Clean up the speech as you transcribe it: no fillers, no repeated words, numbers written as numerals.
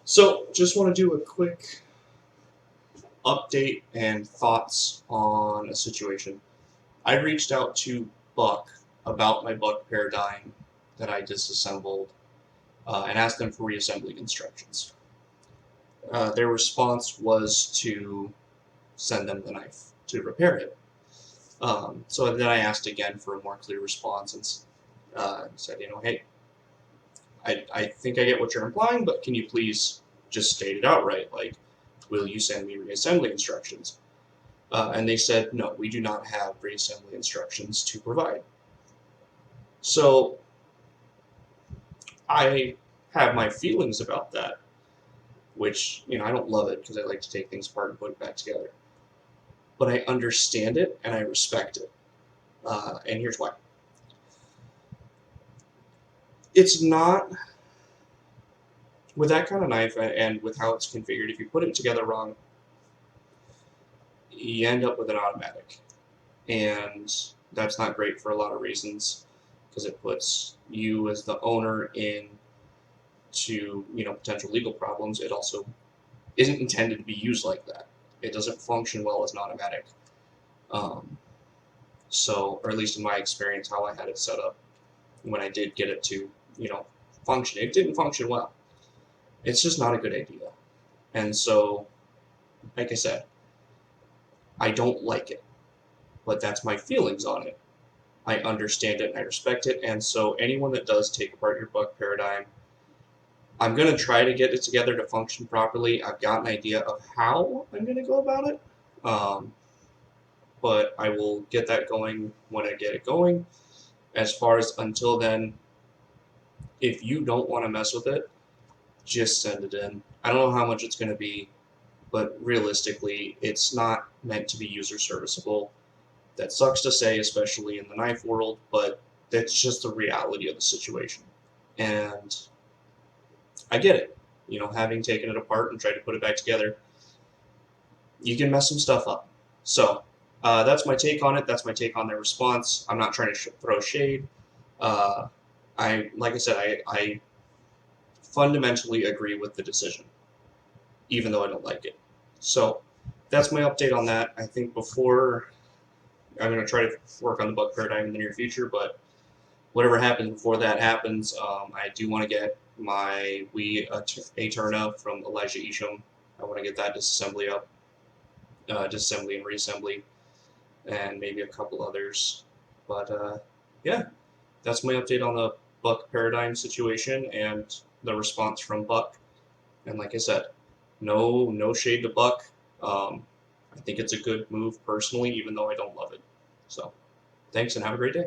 So, just want to do a quick update and thoughts on a situation. I reached out to Buck about my Buck Paradigm that I disassembled and asked them for reassembly instructions. Their response was to send them the knife to repair it. So then I asked again for a more clear response and said, hey, I think I get what you're implying, but can you please just state it outright? Like, will you send me reassembly instructions? And they said, no, we do not have reassembly instructions to provide. So I have my feelings about that, which, I don't love it because I like to take things apart and put it back together. But I understand it and I respect it. And here's why. It's not, with that kind of knife and with how it's configured, if you put it together wrong, you end up with an automatic. And that's not great for a lot of reasons, because it puts you as the owner in to potential legal problems. It also isn't intended to be used like that. It doesn't function well as an automatic. Or at least in my experience, how I had it set up when I did get it to function, it didn't function well. It's just not a good idea. And so, like I said, I don't like it, but that's my feelings on it. I understand it and I respect it, and so anyone that does take apart your Buck Paradigm, I'm going to try to get it together to function properly. I've got an idea of how I'm going to go about it, but I will get that going when I get it going. As far as until then, if you don't want to mess with it, just send it in. I don't know how much it's going to be, but realistically, it's not meant to be user serviceable. That sucks to say, especially in the knife world, but that's just the reality of the situation. And I get it. Having taken it apart and tried to put it back together, you can mess some stuff up. So that's my take on it. That's my take on their response. I'm not trying to throw shade. Like I said, I fundamentally agree with the decision, even though I don't like it. So that's my update on that. I think before I'm going to try to work on the Buck Paradigm in the near future, but whatever happens before that happens, I do want to get my Wii Eterna from Elijah Isham. I want to get that disassembly up, disassembly and reassembly, and maybe a couple others. But yeah, that's my update on the Buck Paradigm situation and the response from Buck. And like I said, no shade to Buck. I think it's a good move personally, even though I don't love it. So, thanks and have a great day.